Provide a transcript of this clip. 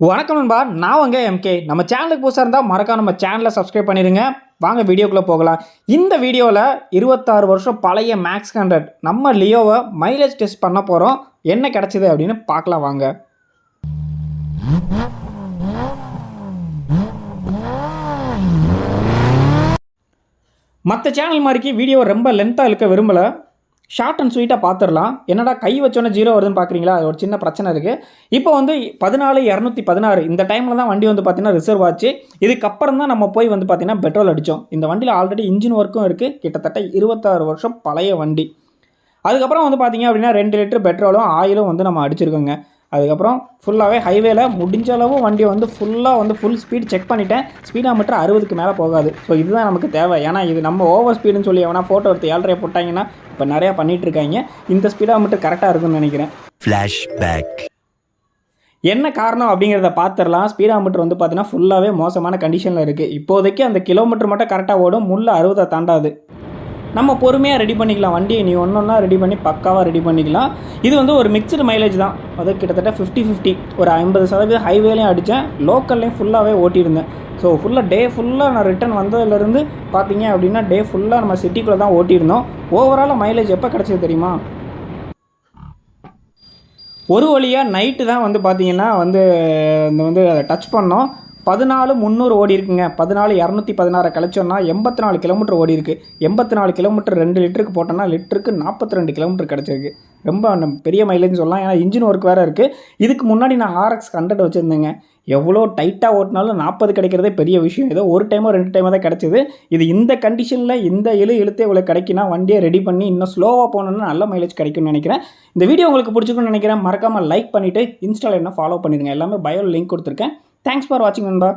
வணக்கம் நண்பா, நான் உங்க எம்கே. நம்ம சேனலுக்கு புதுசாக இருந்தால் மறக்காம நம்ம சேனலை சப்ஸ்கிரைப் பண்ணிடுங்க. வாங்க வீடியோக்குள்ளே போகலாம். இந்த வீடியோவில் 26 வருஷம் பழைய மேக்ஸ் 100 நம்ம லியோவை மைலேஜ் டெஸ்ட் பண்ண போகிறோம். என்ன கிடச்சிது அப்படின்னு பார்க்கலாம் வாங்க. மற்ற சேனல் மாதிரிக்கு வீடியோ ரொம்ப லென்த்தாக இழுக்க விரும்பலை. ஷார்ட் அண்ட் ஸ்வீட்டாக பார்த்துடலாம். என்னடா கை வச்சோன்னே 0 வருதுன்னு பார்க்குறீங்களா? அது ஒரு சின்ன பிரச்சனை இருக்குது. இப்போ வந்து 14,216 இந்த டைமில் தான் வண்டி வந்து பார்த்திங்கன்னா ரிசர்வ் ஆச்சு. இதுக்கப்புறம் தான் நம்ம போய் வந்து பார்த்திங்கன்னா பெட்ரோல் அடித்தோம். இந்த வண்டியில் ஆல்ரெடி இன்ஜின் ஒர்க்கும் இருக்குது. கிட்டத்தட்ட 26 வருஷம் பழைய வண்டி. அதுக்கப்புறம் வந்து பார்த்திங்க அப்படின்னா 2 லிட்டர் பெட்ரோலும் ஆயிலும் வந்து நம்ம அடிச்சிருக்கோங்க. அதுக்கப்புறம் ஃபுல்லாகவே ஹைவேல முடிஞ்ச அளவு வண்டியை வந்து ஃபுல் ஸ்பீட் செக் பண்ணிட்டேன். ஸ்பீடாக மீட்டர் 60க்கு மேலே போகாது. ஸோ இதுதான் நமக்கு தேவை. ஏன்னா இது நம்ம ஓவர் ஸ்பீடுன்னு சொல்லி எவனா ஃபோட்டோ எடுத்து 7.5 போட்டாங்கன்னா இப்போ நிறையா பண்ணிகிட்ருக்காங்க. இந்த ஸ்பீடாக மீட்டர் கரெக்டாக இருக்குன்னு நினைக்கிறேன். ஃப்ளாஷ்பேக் என்ன காரணம் அப்படிங்கிறத பார்த்துடலாம். ஸ்பீடாக மீட்டர் வந்து பார்த்தீங்கன்னா ஃபுல்லாகவே மோசமான கண்டிஷனில் இருக்குது. இப்போதைக்கு அந்த கிலோமீட்டர் மட்டும் கரெக்டாக ஓடும். முள்ள 60 தாண்டாது. நம்ம பொறுமையாக ரெடி பண்ணிக்கலாம். வண்டியை நீ ஒன்றா ரெடி பண்ணி பக்காவாக ரெடி பண்ணிக்கலாம். இது வந்து ஒரு மிக்சடு மைலேஜ் தான். அது கிட்டத்தட்ட 50-50 ஒரு 50% ஹைவேலையும் அடித்தேன், லோக்கல்லையும் ஃபுல்லாகவே ஓட்டியிருந்தேன். ஸோ டே ஃபுல்லாக நான் ரிட்டன் வந்ததுலேருந்து பார்த்தீங்க அப்படின்னா டே ஃபுல்லாக நம்ம சிட்டிக்குள்ளே தான் ஓட்டியிருந்தோம். ஓவராலாக மைலேஜ் எப்போ கிடச்சது தெரியுமா? ஒரு வழியாக நைட்டு தான் வந்து பார்த்திங்கன்னா வந்து அதை டச் பண்ணோம். 14,300 ஓடி இருக்குங்க. 14,216 கழிச்சோன்னா 84 கிலோமீட்டர் ஓடி இருக்குது. 84 கிலோமீட்டர் 2 லிட்டருக்கு போட்டோன்னா லிட்டருக்கு 42 கிலோமீட்டர் கிடச்சிருக்கு. ரொம்ப பெரிய மைலேஜ்னு சொல்லலாம். ஏன்னா இன்ஜின் ஒர்க் வேறு இருக்குது. இதுக்கு முன்னாடி நான் RX 100 வச்சுருந்தேங்க. எவ்வளோ டைட்டாக ஓட்டினாலும் 40 கிடைக்கிறதே பெரிய விஷயம். ஏதோ ஒரு டைமோ 2 டைமோ தான் கிடச்சிது. இது இந்த கண்டிஷனில் இந்த இழுத்தே இவ்வளோ கிடைக்குன்னா வண்டியை ரெடி பண்ணி இன்னும் ஸ்லோவாக போகணுன்னா நல்ல மைலேஜ் கிடைக்கும்னு நினைக்கிறேன். இந்த வீடியோ உங்களுக்கு பிடிச்சிருக்குன்னு நினைக்கிறேன். மறக்காமல் லைக் பண்ணிவிட்டு இன்ஸ்டாவில் என்ன ஃபாலோ பண்ணிடுங்க. எல்லாமே பயோவில் லிங்க் கொடுத்துருக்கேன். Thanks for watching, Nanda.